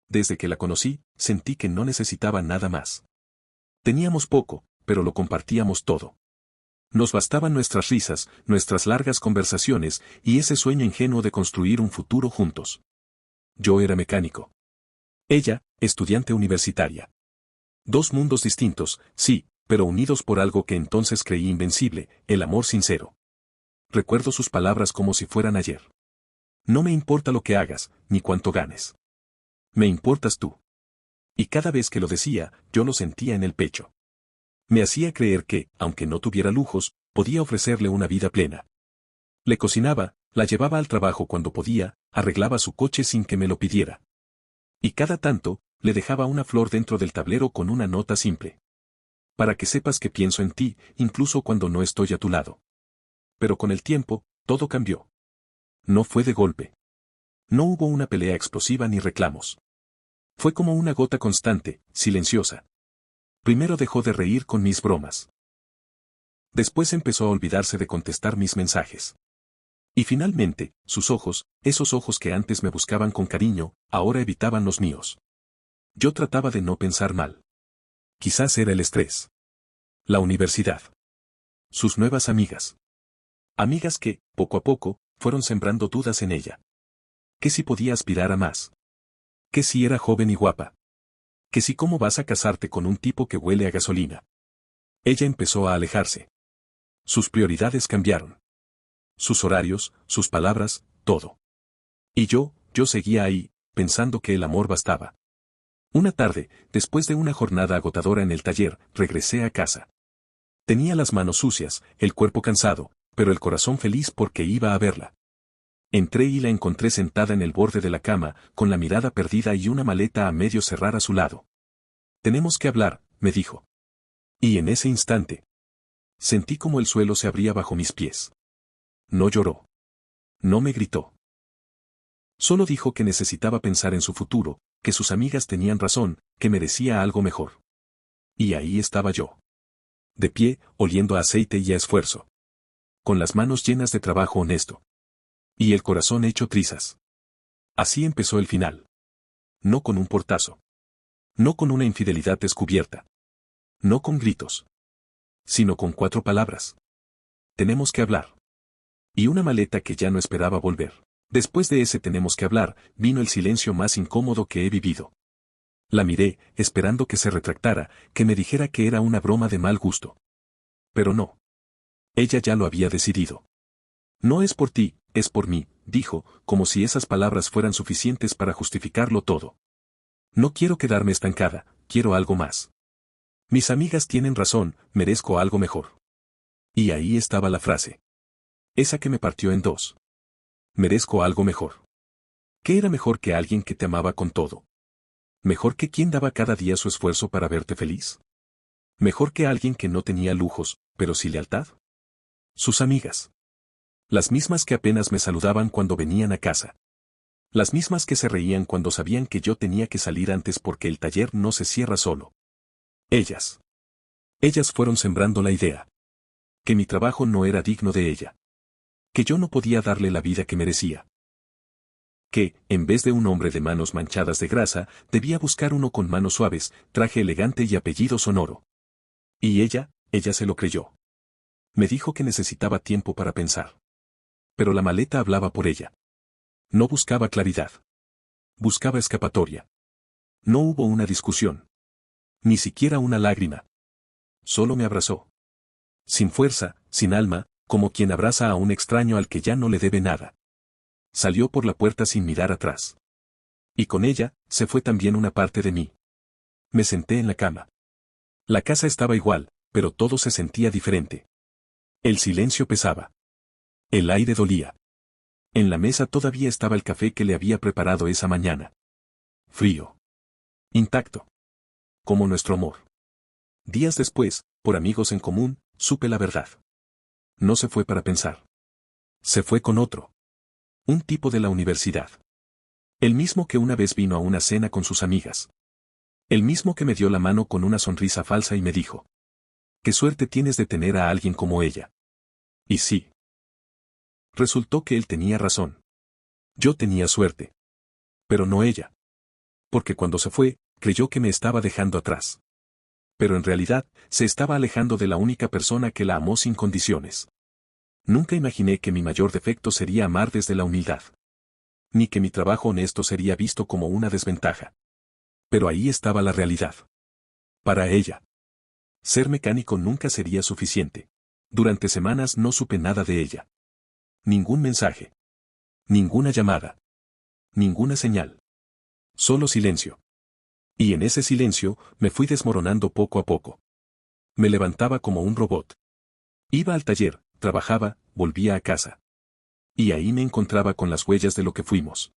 Desde que la conocí, sentí que no necesitaba nada más. Teníamos poco, pero lo compartíamos todo. Nos bastaban nuestras risas, nuestras largas conversaciones y ese sueño ingenuo de construir un futuro juntos. Yo era mecánico. Ella, estudiante universitaria. Dos mundos distintos, sí, pero unidos por algo que entonces creí invencible, el amor sincero. Recuerdo sus palabras como si fueran ayer. No me importa lo que hagas, ni cuánto ganes. Me importas tú. Y cada vez que lo decía, yo lo sentía en el pecho. Me hacía creer que, aunque no tuviera lujos, podía ofrecerle una vida plena. Le cocinaba, la llevaba al trabajo cuando podía, arreglaba su coche sin que me lo pidiera. Y cada tanto, le dejaba una flor dentro del tablero con una nota simple. Para que sepas que pienso en ti, incluso cuando no estoy a tu lado. Pero con el tiempo, todo cambió. No fue de golpe. No hubo una pelea explosiva ni reclamos. Fue como una gota constante, silenciosa. Primero dejó de reír con mis bromas. Después empezó a olvidarse de contestar mis mensajes. Y finalmente, sus ojos, esos ojos que antes me buscaban con cariño, ahora evitaban los míos. Yo trataba de no pensar mal. Quizás era el estrés. La universidad. Sus nuevas amigas. Amigas que, poco a poco, fueron sembrando dudas en ella. Que si podía aspirar a más. Que si era joven y guapa. Que si cómo vas a casarte con un tipo que huele a gasolina. Ella empezó a alejarse. Sus prioridades cambiaron. Sus horarios, sus palabras, todo. Y yo seguía ahí, pensando que el amor bastaba. Una tarde, después de una jornada agotadora en el taller, regresé a casa. Tenía las manos sucias, el cuerpo cansado, pero el corazón feliz porque iba a verla. Entré y la encontré sentada en el borde de la cama, con la mirada perdida y una maleta a medio cerrar a su lado. Tenemos que hablar, me dijo. Y en ese instante, sentí como el suelo se abría bajo mis pies. No lloró. No me gritó. Solo dijo que necesitaba pensar en su futuro, que sus amigas tenían razón, que merecía algo mejor. Y ahí estaba yo. De pie, oliendo a aceite y a esfuerzo. Con las manos llenas de trabajo honesto. Y el corazón hecho trizas. Así empezó el final. No con un portazo. No con una infidelidad descubierta. No con gritos. Sino con 4 palabras. Tenemos que hablar. Y una maleta que ya no esperaba volver. Después de ese tenemos que hablar, vino el silencio más incómodo que he vivido. La miré, esperando que se retractara, que me dijera que era una broma de mal gusto. Pero no. Ella ya lo había decidido. No es por ti, es por mí, dijo, como si esas palabras fueran suficientes para justificarlo todo. No quiero quedarme estancada, quiero algo más. Mis amigas tienen razón, merezco algo mejor. Y ahí estaba la frase. Esa que me partió en dos. Merezco algo mejor. ¿Qué era mejor que alguien que te amaba con todo? ¿Mejor que quien daba cada día su esfuerzo para verte feliz? ¿Mejor que alguien que no tenía lujos, pero sí lealtad? Sus amigas. Las mismas que apenas me saludaban cuando venían a casa. Las mismas que se reían cuando sabían que yo tenía que salir antes porque el taller no se cierra solo. Ellas. Ellas fueron sembrando la idea. Que mi trabajo no era digno de ella. Que yo no podía darle la vida que merecía. Que, en vez de un hombre de manos manchadas de grasa, debía buscar uno con manos suaves, traje elegante y apellido sonoro. Y ella se lo creyó. Me dijo que necesitaba tiempo para pensar. Pero la maleta hablaba por ella. No buscaba claridad. Buscaba escapatoria. No hubo una discusión. Ni siquiera una lágrima. Solo me abrazó. Sin fuerza, sin alma, como quien abraza a un extraño al que ya no le debe nada. Salió por la puerta sin mirar atrás. Y con ella, se fue también una parte de mí. Me senté en la cama. La casa estaba igual, pero todo se sentía diferente. El silencio pesaba. El aire dolía. En la mesa todavía estaba el café que le había preparado esa mañana. Frío. Intacto. Como nuestro amor. Días después, por amigos en común, supe la verdad. No se fue para pensar. Se fue con otro. Un tipo de la universidad. El mismo que una vez vino a una cena con sus amigas. El mismo que me dio la mano con una sonrisa falsa y me dijo. Qué suerte tienes de tener a alguien como ella. Y sí. Resultó que él tenía razón. Yo tenía suerte. Pero no ella. Porque cuando se fue, creyó que me estaba dejando atrás. Pero en realidad, se estaba alejando de la única persona que la amó sin condiciones. Nunca imaginé que mi mayor defecto sería amar desde la humildad. Ni que mi trabajo honesto sería visto como una desventaja. Pero ahí estaba la realidad. Para ella, ser mecánico nunca sería suficiente. Durante semanas no supe nada de ella. Ningún mensaje. Ninguna llamada. Ninguna señal. Solo silencio. Y en ese silencio me fui desmoronando poco a poco. Me levantaba como un robot. Iba al taller, trabajaba, volvía a casa. Y ahí me encontraba con las huellas de lo que fuimos.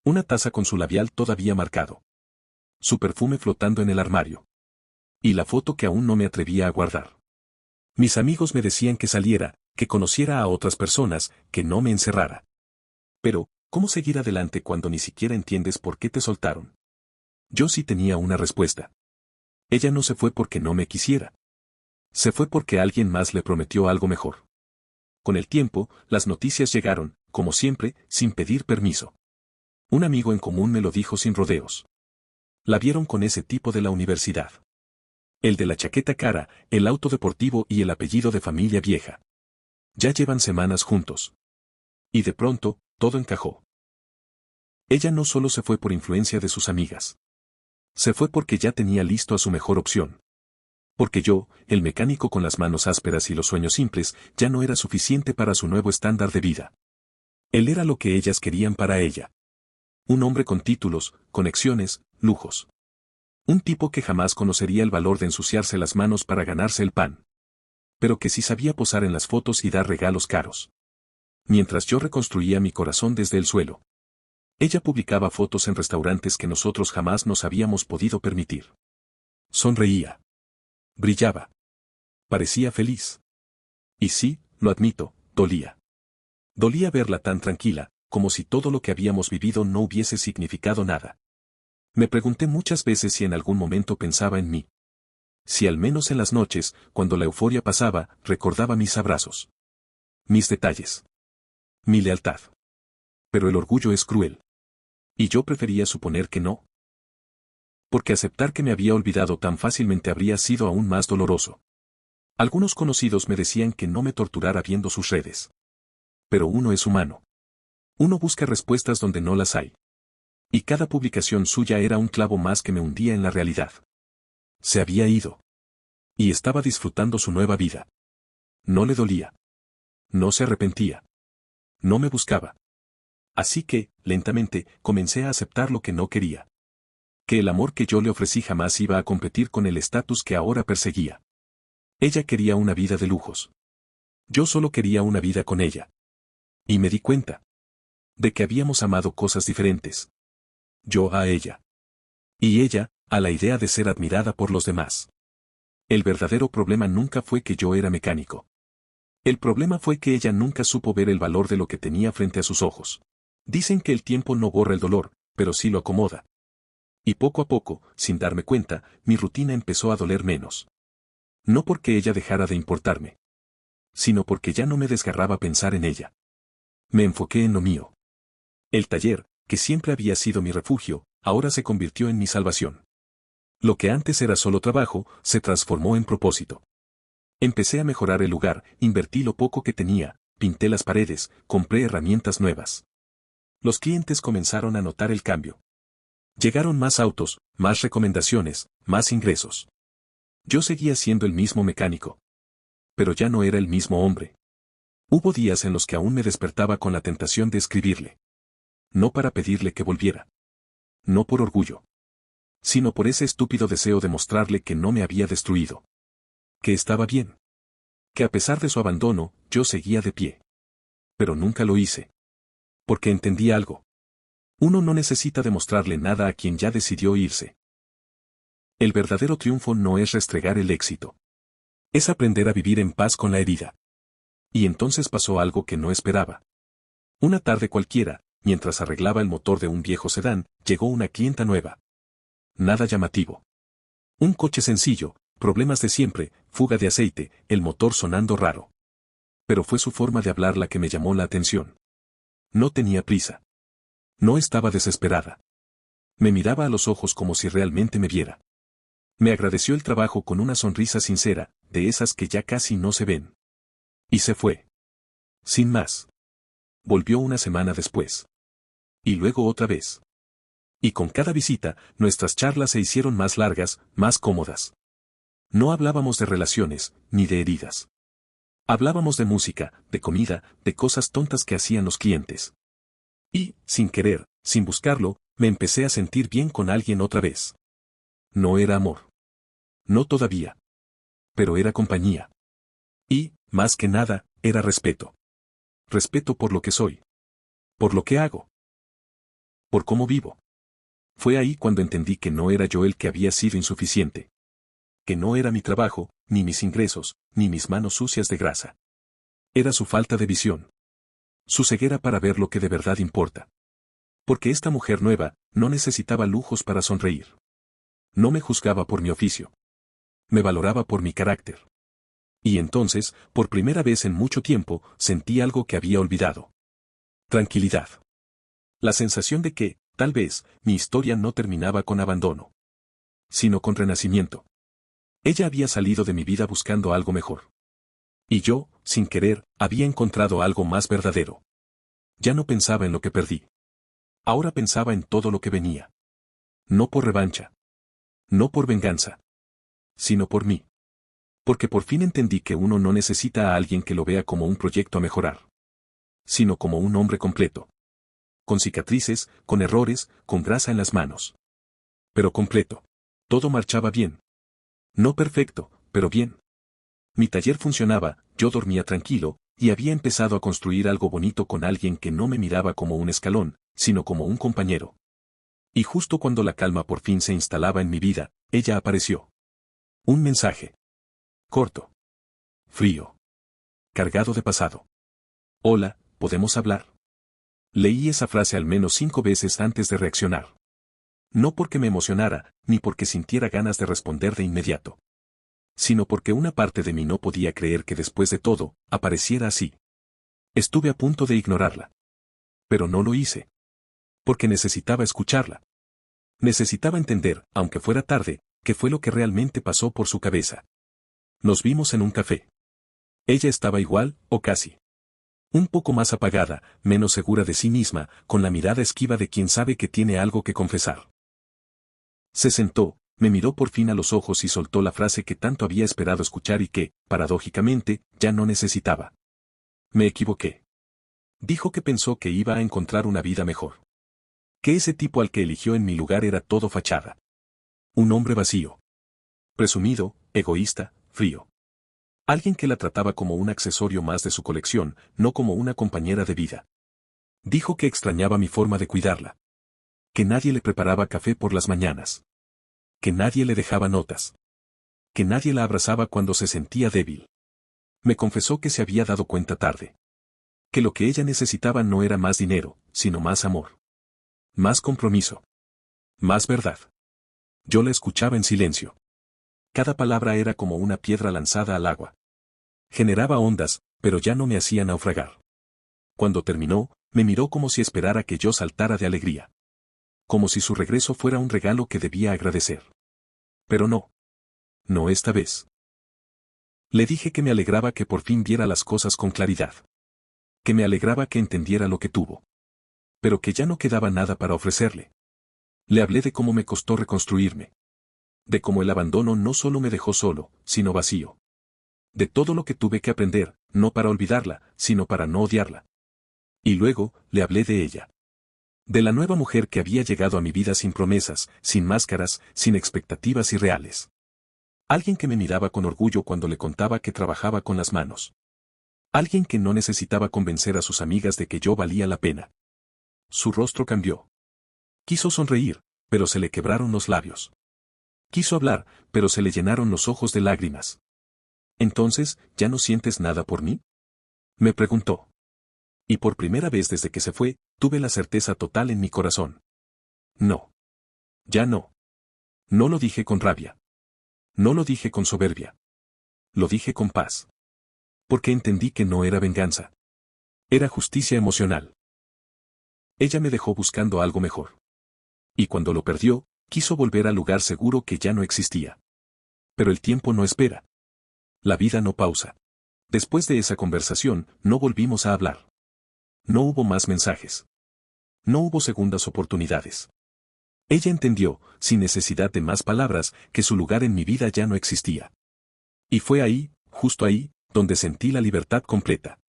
Una taza con su labial todavía marcado. Su perfume flotando en el armario. Y la foto que aún no me atrevía a guardar. Mis amigos me decían que saliera, que conociera a otras personas, que no me encerrara. Pero, ¿cómo seguir adelante cuando ni siquiera entiendes por qué te soltaron? Yo sí tenía una respuesta. Ella no se fue porque no me quisiera. Se fue porque alguien más le prometió algo mejor. Con el tiempo, las noticias llegaron, como siempre, sin pedir permiso. Un amigo en común me lo dijo sin rodeos. La vieron con ese tipo de la universidad. El de la chaqueta cara, el auto deportivo y el apellido de familia vieja. Ya llevan semanas juntos. Y de pronto, todo encajó. Ella no solo se fue por influencia de sus amigas. Se fue porque ya tenía listo a su mejor opción. Porque yo, el mecánico con las manos ásperas y los sueños simples, ya no era suficiente para su nuevo estándar de vida. Él era lo que ellas querían para ella. Un hombre con títulos, conexiones, lujos. Un tipo que jamás conocería el valor de ensuciarse las manos para ganarse el pan. Pero que sí sabía posar en las fotos y dar regalos caros. Mientras yo reconstruía mi corazón desde el suelo. Ella publicaba fotos en restaurantes que nosotros jamás nos habíamos podido permitir. Sonreía. Brillaba. Parecía feliz. Y sí, lo admito, dolía. Dolía verla tan tranquila, como si todo lo que habíamos vivido no hubiese significado nada. Me pregunté muchas veces si en algún momento pensaba en mí. Si al menos en las noches, cuando la euforia pasaba, recordaba mis abrazos. Mis detalles. Mi lealtad. Pero el orgullo es cruel. Y yo prefería suponer que no. Porque aceptar que me había olvidado tan fácilmente habría sido aún más doloroso. Algunos conocidos me decían que no me torturara viendo sus redes. Pero uno es humano. Uno busca respuestas donde no las hay. Y cada publicación suya era un clavo más que me hundía en la realidad. Se había ido. Y estaba disfrutando su nueva vida. No le dolía. No se arrepentía. No me buscaba. Así que, lentamente, comencé a aceptar lo que no quería. Que el amor que yo le ofrecí jamás iba a competir con el estatus que ahora perseguía. Ella quería una vida de lujos. Yo solo quería una vida con ella. Y me di cuenta. De que habíamos amado cosas diferentes. Yo a ella. Y ella, a la idea de ser admirada por los demás. El verdadero problema nunca fue que yo era mecánico. El problema fue que ella nunca supo ver el valor de lo que tenía frente a sus ojos. Dicen que el tiempo no borra el dolor, pero sí lo acomoda. Y poco a poco, sin darme cuenta, mi rutina empezó a doler menos. No porque ella dejara de importarme. Sino porque ya no me desgarraba pensar en ella. Me enfoqué en lo mío. El taller, que siempre había sido mi refugio, ahora se convirtió en mi salvación. Lo que antes era solo trabajo, se transformó en propósito. Empecé a mejorar el lugar, invertí lo poco que tenía, pinté las paredes, compré herramientas nuevas. Los clientes comenzaron a notar el cambio. Llegaron más autos, más recomendaciones, más ingresos. Yo seguía siendo el mismo mecánico. Pero ya no era el mismo hombre. Hubo días en los que aún me despertaba con la tentación de escribirle. No para pedirle que volviera. No por orgullo. Sino por ese estúpido deseo de mostrarle que no me había destruido. Que estaba bien. Que a pesar de su abandono, yo seguía de pie. Pero nunca lo hice. Porque entendí algo. Uno no necesita demostrarle nada a quien ya decidió irse. El verdadero triunfo no es restregar el éxito. Es aprender a vivir en paz con la herida. Y entonces pasó algo que no esperaba. Una tarde cualquiera, mientras arreglaba el motor de un viejo sedán, llegó una clienta nueva. Nada llamativo. Un coche sencillo, problemas de siempre, fuga de aceite, el motor sonando raro. Pero fue su forma de hablar la que me llamó la atención. No tenía prisa. No estaba desesperada. Me miraba a los ojos como si realmente me viera. Me agradeció el trabajo con una sonrisa sincera, de esas que ya casi no se ven. Y se fue. Sin más. Volvió una semana después. Y luego otra vez. Y con cada visita, nuestras charlas se hicieron más largas, más cómodas. No hablábamos de relaciones, ni de heridas. Hablábamos de música, de comida, de cosas tontas que hacían los clientes. Y, sin querer, sin buscarlo, me empecé a sentir bien con alguien otra vez. No era amor. No todavía. Pero era compañía. Y, más que nada, era respeto. Respeto por lo que soy. Por lo que hago. Por cómo vivo. Fue ahí cuando entendí que no era yo el que había sido insuficiente. Que no era mi trabajo, ni mis ingresos, ni mis manos sucias de grasa. Era su falta de visión. Su ceguera para ver lo que de verdad importa. Porque esta mujer nueva no necesitaba lujos para sonreír. No me juzgaba por mi oficio. Me valoraba por mi carácter. Y entonces, por primera vez en mucho tiempo, sentí algo que había olvidado. Tranquilidad. La sensación de que, tal vez, mi historia no terminaba con abandono, sino con renacimiento. Ella había salido de mi vida buscando algo mejor. Y yo, sin querer, había encontrado algo más verdadero. Ya no pensaba en lo que perdí. Ahora pensaba en todo lo que venía. No por revancha. No por venganza. Sino por mí. Porque por fin entendí que uno no necesita a alguien que lo vea como un proyecto a mejorar. Sino como un hombre completo. Con cicatrices, con errores, con grasa en las manos. Pero completo. Todo marchaba bien. No perfecto, pero bien. Mi taller funcionaba, yo dormía tranquilo, y había empezado a construir algo bonito con alguien que no me miraba como un escalón, sino como un compañero. Y justo cuando la calma por fin se instalaba en mi vida, ella apareció. Un mensaje. Corto. Frío. Cargado de pasado. Hola, ¿podemos hablar? Leí esa frase al menos 5 veces antes de reaccionar. No porque me emocionara, ni porque sintiera ganas de responder de inmediato. Sino porque una parte de mí no podía creer que después de todo, apareciera así. Estuve a punto de ignorarla. Pero no lo hice. Porque necesitaba escucharla. Necesitaba entender, aunque fuera tarde, qué fue lo que realmente pasó por su cabeza. Nos vimos en un café. Ella estaba igual, o casi. Un poco más apagada, menos segura de sí misma, con la mirada esquiva de quien sabe que tiene algo que confesar. Se sentó, me miró por fin a los ojos y soltó la frase que tanto había esperado escuchar y que, paradójicamente, ya no necesitaba. Me equivoqué. Dijo que pensó que iba a encontrar una vida mejor. Que ese tipo al que eligió en mi lugar era todo fachada. Un hombre vacío. Presumido, egoísta, frío. Alguien que la trataba como un accesorio más de su colección, no como una compañera de vida. Dijo que extrañaba mi forma de cuidarla. Que nadie le preparaba café por las mañanas. Que nadie le dejaba notas. Que nadie la abrazaba cuando se sentía débil. Me confesó que se había dado cuenta tarde. Que lo que ella necesitaba no era más dinero, sino más amor. Más compromiso. Más verdad. Yo la escuchaba en silencio. Cada palabra era como una piedra lanzada al agua. Generaba ondas, pero ya no me hacía naufragar. Cuando terminó, me miró como si esperara que yo saltara de alegría. Como si su regreso fuera un regalo que debía agradecer. Pero no. No esta vez. Le dije que me alegraba que por fin viera las cosas con claridad. Que me alegraba que entendiera lo que tuvo. Pero que ya no quedaba nada para ofrecerle. Le hablé de cómo me costó reconstruirme. De cómo el abandono no solo me dejó solo, sino vacío. De todo lo que tuve que aprender, no para olvidarla, sino para no odiarla. Y luego, le hablé de ella. De la nueva mujer que había llegado a mi vida sin promesas, sin máscaras, sin expectativas irreales. Alguien que me miraba con orgullo cuando le contaba que trabajaba con las manos. Alguien que no necesitaba convencer a sus amigas de que yo valía la pena. Su rostro cambió. Quiso sonreír, pero se le quebraron los labios. Quiso hablar, pero se le llenaron los ojos de lágrimas. ¿Entonces, ya no sientes nada por mí? Me preguntó. Y por primera vez desde que se fue, tuve la certeza total en mi corazón. No. Ya no. No lo dije con rabia. No lo dije con soberbia. Lo dije con paz. Porque entendí que no era venganza. Era justicia emocional. Ella me dejó buscando algo mejor. Y cuando lo perdió, quiso volver al lugar seguro que ya no existía. Pero el tiempo no espera. La vida no pausa. Después de esa conversación, no volvimos a hablar. No hubo más mensajes. No hubo segundas oportunidades. Ella entendió, sin necesidad de más palabras, que su lugar en mi vida ya no existía. Y fue ahí, justo ahí, donde sentí la libertad completa.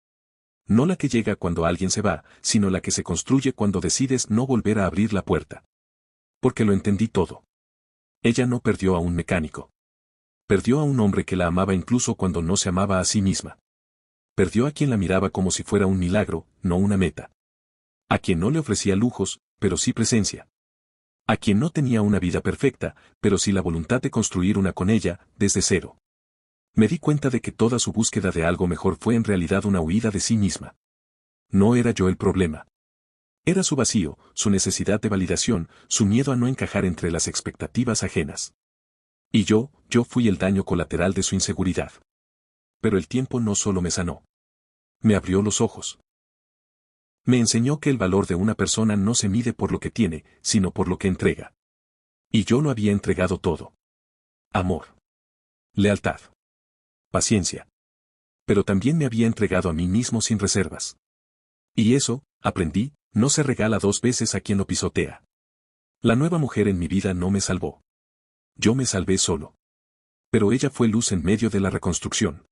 No la que llega cuando alguien se va, sino la que se construye cuando decides no volver a abrir la puerta. Porque lo entendí todo. Ella no perdió a un mecánico. Perdió a un hombre que la amaba incluso cuando no se amaba a sí misma. Perdió a quien la miraba como si fuera un milagro, no una meta. A quien no le ofrecía lujos, pero sí presencia. A quien no tenía una vida perfecta, pero sí la voluntad de construir una con ella, desde cero. Me di cuenta de que toda su búsqueda de algo mejor fue en realidad una huida de sí misma. No era yo el problema. Era su vacío, su necesidad de validación, su miedo a no encajar entre las expectativas ajenas. Y yo fui el daño colateral de su inseguridad. Pero el tiempo no solo me sanó. Me abrió los ojos. Me enseñó que el valor de una persona no se mide por lo que tiene, sino por lo que entrega. Y yo lo había entregado todo. Amor. Lealtad. Paciencia. Pero también me había entregado a mí mismo sin reservas. Y eso, aprendí, no se regala dos veces a quien lo pisotea. La nueva mujer en mi vida no me salvó. Yo me salvé solo. Pero ella fue luz en medio de la reconstrucción.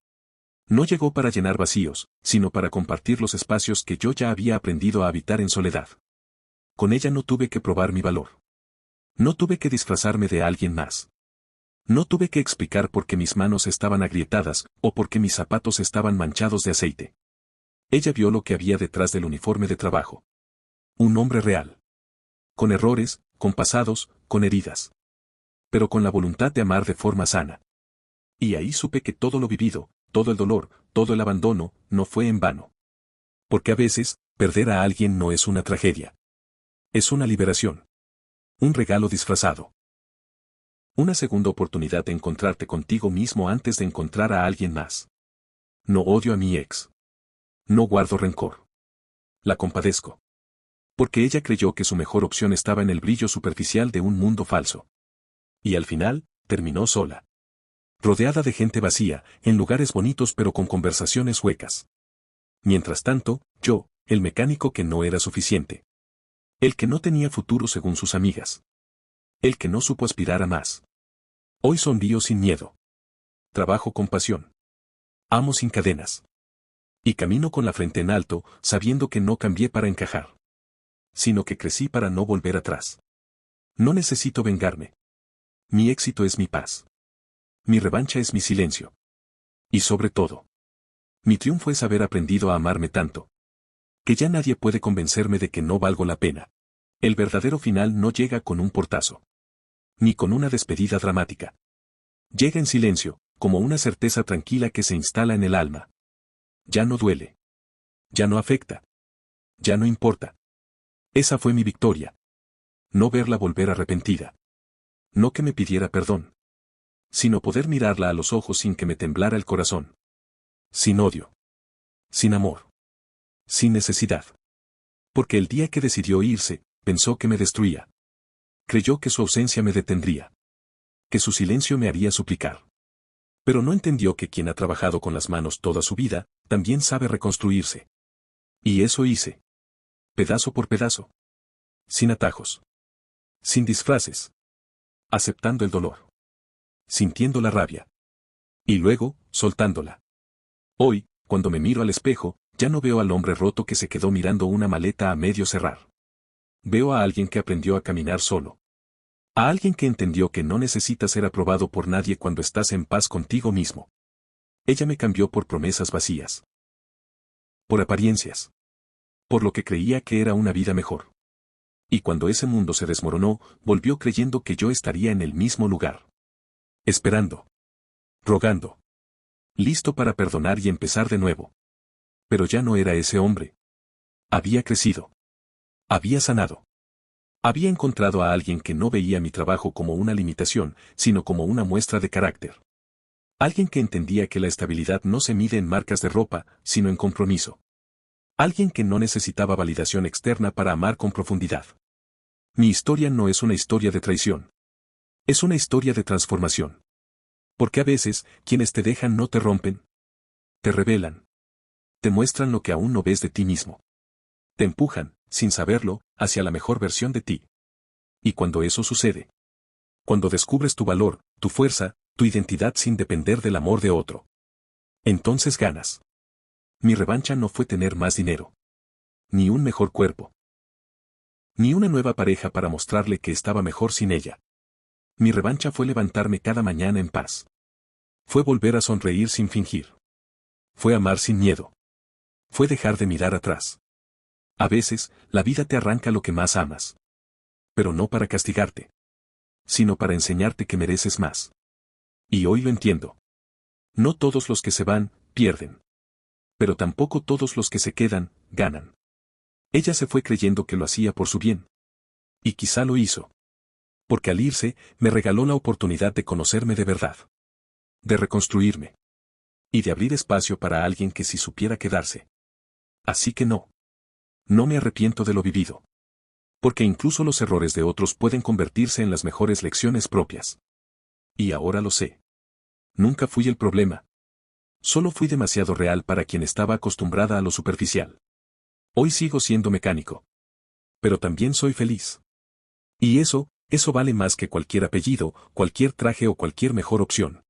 No llegó para llenar vacíos, sino para compartir los espacios que yo ya había aprendido a habitar en soledad. Con ella no tuve que probar mi valor. No tuve que disfrazarme de alguien más. No tuve que explicar por qué mis manos estaban agrietadas, o por qué mis zapatos estaban manchados de aceite. Ella vio lo que había detrás del uniforme de trabajo. Un hombre real. Con errores, con pasados, con heridas. Pero con la voluntad de amar de forma sana. Y ahí supe que todo lo vivido, todo el dolor, todo el abandono, no fue en vano. Porque a veces, perder a alguien no es una tragedia. Es una liberación. Un regalo disfrazado. Una segunda oportunidad de encontrarte contigo mismo antes de encontrar a alguien más. No odio a mi ex. No guardo rencor. La compadezco. Porque ella creyó que su mejor opción estaba en el brillo superficial de un mundo falso. Y al final, terminó sola. Rodeada de gente vacía, en lugares bonitos pero con conversaciones huecas. Mientras tanto, yo, el mecánico que no era suficiente. El que no tenía futuro según sus amigas. El que no supo aspirar a más. Hoy sonrío sin miedo. Trabajo con pasión. Amo sin cadenas. Y camino con la frente en alto, sabiendo que no cambié para encajar. Sino que crecí para no volver atrás. No necesito vengarme. Mi éxito es mi paz. Mi revancha es mi silencio. Y sobre todo, mi triunfo es haber aprendido a amarme tanto. Que ya nadie puede convencerme de que no valgo la pena. El verdadero final no llega con un portazo. Ni con una despedida dramática. Llega en silencio, como una certeza tranquila que se instala en el alma. Ya no duele. Ya no afecta. Ya no importa. Esa fue mi victoria. No verla volver arrepentida. No que me pidiera perdón. Sino poder mirarla a los ojos sin que me temblara el corazón. Sin odio. Sin amor. Sin necesidad. Porque el día que decidió irse, pensó que me destruía. Creyó que su ausencia me detendría. Que su silencio me haría suplicar. Pero no entendió que quien ha trabajado con las manos toda su vida, también sabe reconstruirse. Y eso hice. Pedazo por pedazo. Sin atajos. Sin disfraces. Aceptando el dolor. Sintiendo la rabia. Y luego, soltándola. Hoy, cuando me miro al espejo, ya no veo al hombre roto que se quedó mirando una maleta a medio cerrar. Veo a alguien que aprendió a caminar solo. A alguien que entendió que no necesitas ser aprobado por nadie cuando estás en paz contigo mismo. Ella me cambió por promesas vacías. Por apariencias. Por lo que creía que era una vida mejor. Y cuando ese mundo se desmoronó, volvió creyendo que yo estaría en el mismo lugar. Esperando. Rogando. Listo para perdonar y empezar de nuevo. Pero ya no era ese hombre. Había crecido. Había sanado. Había encontrado a alguien que no veía mi trabajo como una limitación, sino como una muestra de carácter. Alguien que entendía que la estabilidad no se mide en marcas de ropa, sino en compromiso. Alguien que no necesitaba validación externa para amar con profundidad. Mi historia no es una historia de traición. Es una historia de transformación. Porque a veces, quienes te dejan no te rompen. Te revelan. Te muestran lo que aún no ves de ti mismo. Te empujan, sin saberlo, hacia la mejor versión de ti. Y cuando eso sucede, cuando descubres tu valor, tu fuerza, tu identidad sin depender del amor de otro, entonces ganas. Mi revancha no fue tener más dinero. Ni un mejor cuerpo. Ni una nueva pareja para mostrarle que estaba mejor sin ella. Mi revancha fue levantarme cada mañana en paz. Fue volver a sonreír sin fingir. Fue amar sin miedo. Fue dejar de mirar atrás. A veces, la vida te arranca lo que más amas. Pero no para castigarte, sino para enseñarte que mereces más. Y hoy lo entiendo. No todos los que se van, pierden. Pero tampoco todos los que se quedan, ganan. Ella se fue creyendo que lo hacía por su bien. Y quizá lo hizo. Porque al irse, me regaló la oportunidad de conocerme de verdad. De reconstruirme. Y de abrir espacio para alguien que sí supiera quedarse. Así que no. No me arrepiento de lo vivido. Porque incluso los errores de otros pueden convertirse en las mejores lecciones propias. Y ahora lo sé. Nunca fui el problema. Solo fui demasiado real para quien estaba acostumbrada a lo superficial. Hoy sigo siendo mecánico. Pero también soy feliz. Y eso vale más que cualquier apellido, cualquier traje o cualquier mejor opción.